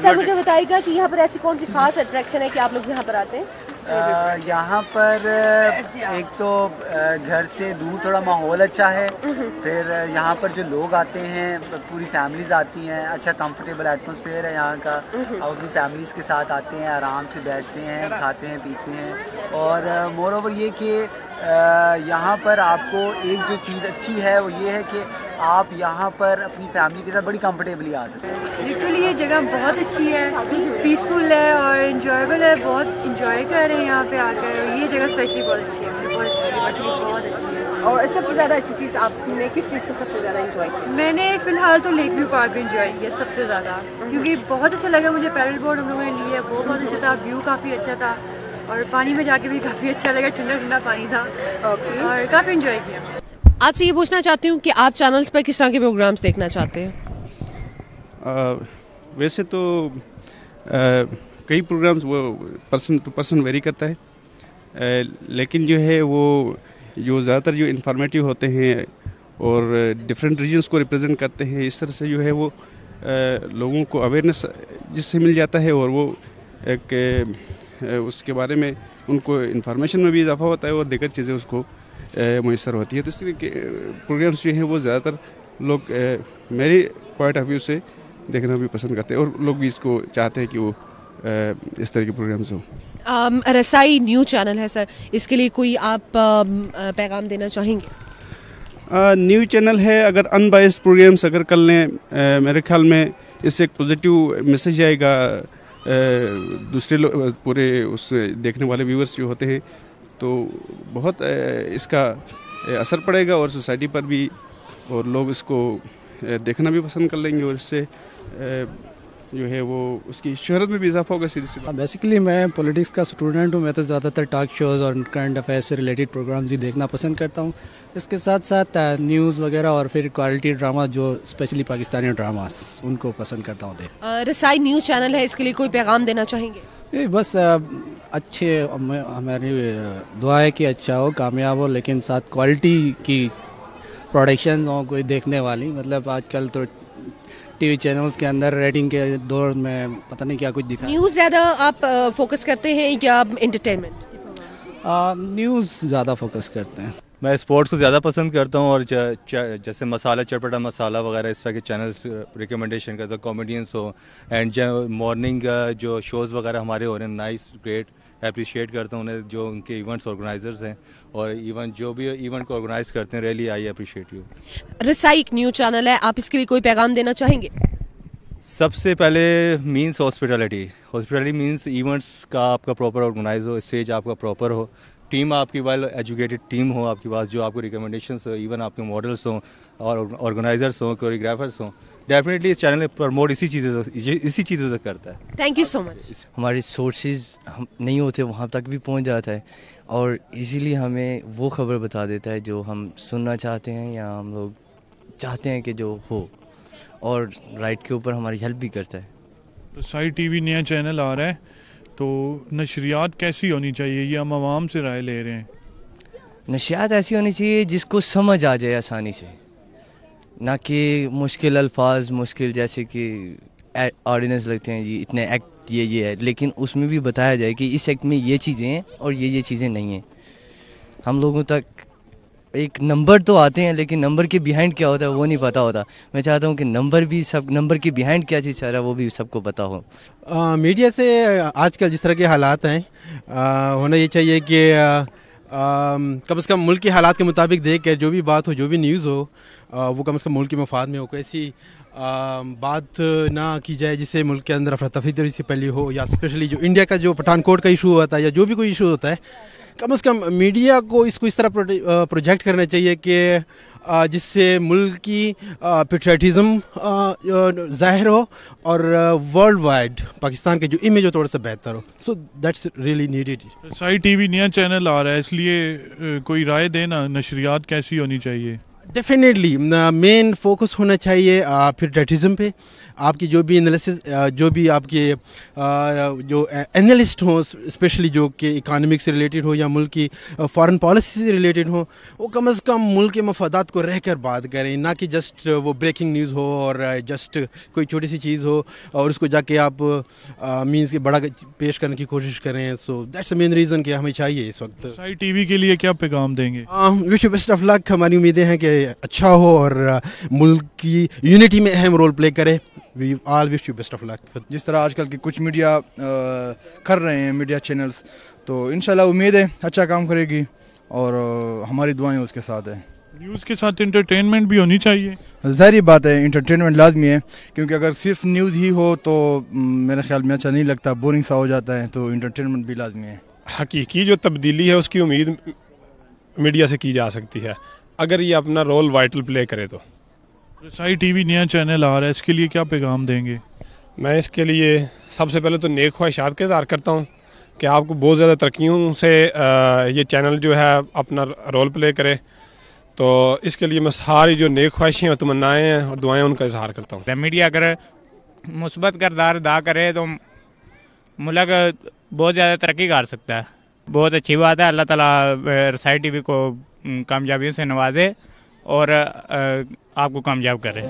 Sir मुझे बताइएगा कि यहाँ पर ऐसी कौन सी खास अट्रैक्शन है कि आप लोग यहाँ पर आते हैं? यहाँ पर एक तो घर से दूर थोड़ा माहौल अच्छा है, फिर यहाँ पर जो लोग आते हैं पूरी फैमिलीज आती हैं, अच्छा कंफर्टेबल एटमॉस्फेयर है यहाँ का। आप अपनी फैमिलीज़ के साथ आते हैं, आराम से बैठते हैं, खाते हैं, पीते हैं। और मोर ओवर ये कि यहाँ पर आपको एक जो चीज़ अच्छी है वो ये है कि आप यहाँ पर अपनी फैमिली के साथ बड़ी कंफर्टेबली आ सकते हैं। लिटरली ये जगह बहुत अच्छी है, पीसफुल है और इन्जॉयबल है। बहुत इन्जॉय कर रहे हैं यहाँ पे आकर, और ये जगह स्पेशली बहुत अच्छी है, मुझे बहुत अच्छी लगी, पर्सनली बहुत अच्छी है। और सबसे ज़्यादा अच्छी चीज़ आपने किस चीज़ को सबसे ज़्यादा एंजॉय किया? मैंने फ़िलहाल तो लेक व्यू पार्क एंजॉय किया सबसे ज़्यादा, क्योंकि बहुत अच्छा लगा मुझे। पैडल बोर्ड हम लोगों ने लिया, वो बहुत अच्छा था, व्यू काफ़ी अच्छा था, और पानी में जाके भी काफ़ी अच्छा लगा, ठंडा ठंडा पानी था। और काफ़ी एंजॉय किया। आपसे ये पूछना चाहती हूँ कि आप चैनल्स पर किस तरह के प्रोग्राम्स देखना चाहते हैं? वैसे तो कई प्रोग्राम्स वो पर्सन टू पर्सन वेरी करता है, लेकिन जो है वो जो ज़्यादातर जो इन्फॉर्मेटिव होते हैं और डिफरेंट रीजन्स को रिप्रेजेंट करते हैं, इस तरह से जो है वो लोगों को अवेयरनेस जिससे मिल जाता है, और वो एक उसके बारे में उनको इन्फॉर्मेशन में भी इजाफा होता है और दीगर चीज़ें उसको मैसर होती है। तो इस तरह के प्रोग्राम्स जो हैं वो ज़्यादातर लोग मेरे पॉइंट ऑफ व्यू से देखना भी पसंद करते हैं, और लोग भी इसको चाहते हैं कि वो इस तरह के प्रोग्राम्स हों। रसाई न्यूज़ चैनल है सर, इसके लिए कोई आप पैगाम देना चाहेंगे? न्यूज़ चैनल है, अगर अनबायस्ड प्रोग्राम्स अगर कर लें, मेरे ख्याल में इससे एक पॉजिटिव मैसेज आएगा। दूसरे लोग पूरे उस देखने वाले व्यूअर्स जो होते हैं तो बहुत इसका असर पड़ेगा और सोसाइटी पर भी, और लोग इसको देखना भी पसंद कर लेंगे, और इससे जो है वो उसकी शोहरत में भी इजाफा होगा। सीधी सी बात। बेसिकली मैं पॉलिटिक्स का स्टूडेंट हूँ, मैं तो ज़्यादातर टॉक शोज़ और करंट अफेयर्स से रिलेटेड प्रोग्राम्स ही देखना पसंद करता हूँ। इसके साथ साथ न्यूज़ वगैरह और फिर क्वालिटी ड्रामा जो स्पेशली पाकिस्तानी ड्रामास उनको पसंद करता हूँ देख। रसाई न्यूज़ चैनल है, इसके लिए कोई पैगाम देना चाहेंगे? बस अच्छे, हमारी दुआ है कि अच्छा हो, कामयाब हो, लेकिन साथ क्वालिटी की प्रोडक्शन हो कोई देखने वाली। मतलब आजकल तो टीवी चैनल्स के अंदर रेटिंग के दौर में पता नहीं क्या कुछ दिखा। न्यूज़ ज़्यादा आप फोकस करते हैं या एंटरटेनमेंट? न्यूज़ ज़्यादा फोकस करते हैं। मैं स्पोर्ट्स को ज़्यादा पसंद करता हूँ, और जैसे मसाला चटपटा मसाला वगैरह इस तरह के चैनल्स रिकमेंडेशन करता हूँ, कॉमेडियंस हो, एंड मॉर्निंग जो शोज़ वगैरह हमारे हो रहे हैं, नाइस, ग्रेट, अप्रिशिएट करता हूँ उन्हें, जो उनके इवेंट्स ऑर्गेनाइजर्स हैं और इवन जो भी इवेंट को ऑर्गेनाइज करते हैं। Really I appreciate you. रसाई एक न्यूज़ चैनल है, आप इसके लिए कोई पैगाम देना चाहेंगे? सबसे पहले मींस हॉस्पिटैलिटी मींस इवेंट्स का आपका प्रॉपर ऑर्गेनाइज हो, स्टेज आपका प्रॉपर हो, टीम आपकी वेल एजुकेटेड टीम हो आपके पास, जो आपको रिकमेंडेशंस हो, इवन आपके मॉडल्स हों और ऑर्गेनाइजर्स हों, कोरियोग्राफर्स हों। डेफिनेटली इस चैनल प्रमोट इसी चीज़ों से करता है। Thank you so much. हमारे सोर्सेज नहीं होते वहाँ तक भी पहुँच जाता है, और इसीलिए हमें वो खबर बता देता है जो हम सुनना चाहते हैं या हम लोग चाहते हैं कि जो हो, और राइट के ऊपर हमारी हेल्प भी करता है। रसाई टीवी नया चैनल आ रहा है, तो नशरियात कैसी होनी चाहिए, ये हम आवाम से राय ले रहे हैं। नशरियात ऐसी होनी चाहिए जिसको समझ आ जाए आसानी से, ना कि मुश्किल अल्फाज, मुश्किल जैसे कि ऑर्डिनेंस लगते हैं जी, इतने एक्ट ये है, लेकिन उसमें भी बताया जाए कि इस एक्ट में ये चीज़ें हैं और ये चीज़ें नहीं हैं। हम लोगों तक एक नंबर तो आते हैं, लेकिन नंबर के बिहाइंड क्या होता है वो नहीं पता होता। मैं चाहता हूँ कि नंबर के बिहाइंड क्या चीज़ चाह रहा है वो भी सबको पता हो। मीडिया से आजकल जिस तरह के हालात हैं, होना ये चाहिए कि कम से कम मुल्क के हालात के मुताबिक देख के जो भी बात हो, जो भी न्यूज़ हो, वो कम से कम मुल्क के मफाद में हो। कोई ऐसी बात ना की जाए जिससे मुल्क के अंदर अफरा तफरी से पहले हो, या स्पेशली जो इंडिया का जो पठानकोट का इशू होता है या जो भी कोई इशू होता है, कम से कम मीडिया को इसको इस तरह प्रोजेक्ट करना चाहिए कि जिससे मुल्क की पेट्रियटिज़म ज़ाहिर हो और वर्ल्ड वाइड पाकिस्तान के जो इमेज हो थोड़ा सा बेहतर हो। So that's really needed. रसाई टीवी नया चैनल आ रहा है, इसलिए कोई राय देना, नशरियात कैसी होनी चाहिए? डेफिनेटली मेन फोकस होना चाहिए पेट्रियटिज्म पे। आपकी जो भी एनालिसिस, जो भी आपके जो एनालिस्ट हों, स्पेशली जो कि इकोनॉमिक से रिलेटेड हो या मुल्क की फॉरेन पॉलिसी से रिलेटेड हो, वो कम से कम मुल्क के मफादात को रह कर बात करें, ना कि जस्ट वो ब्रेकिंग न्यूज़ हो और जस्ट कोई छोटी सी चीज़ हो और उसको जाके आप मीन्स के बड़ा पेश करने की कोशिश करें। So that's the main reason कि हमें चाहिए इस वक्त। साई टीवी के लिए क्या पैगाम देंगे? Wish you best of luck. हमारी उम्मीदें हैं कि अच्छा हो और मुल्क की यूनिटी में अहम रोल प्ले करे। We all wish you best of luck. जिस तरह आजकल के कुछ मीडिया कर रहे हैं, मीडिया चैनल्स, तो इंशाल्लाह उम्मीद है अच्छा काम करेगी और हमारी दुआएं उसके साथ हैं। न्यूज़ के साथ एंटरटेनमेंट भी होनी चाहिए। ज़ाहिर बात है, एंटरटेनमेंट लाजमी है, क्योंकि अगर सिर्फ न्यूज़ ही हो तो मेरे ख्याल में अच्छा नहीं लगता, बोरिंग सा हो जाता है, तो एंटरटेनमेंट भी लाजमी है। हकीकी जो तब्दीली है उसकी उम्मीद मीडिया से की जा सकती है अगर ये अपना रोल वाइटल प्ले करे तो। साई टीवी नया चैनल आ रहा है, इसके लिए क्या पैगाम देंगे? मैं इसके लिए सबसे पहले तो नेक ख्वाहिशात का इज़हार करता हूँ कि आपको बहुत ज़्यादा तरक्कियों से ये चैनल जो है अपना रोल प्ले करे, तो इसके लिए मैं सारी जो नेक ख्वाहिशें और तमन्नाएँ हैं और दुआएं उनका इज़हार करता हूँ। मीडिया अगर मुस्बत किरदार अदा करे तो मुल्क बहुत ज़्यादा तरक्की कर सकता है। बहुत अच्छी बात है। अल्लाह ताला साई टीवी को कामयाबियों से नवाजे और आपको कामयाब करे।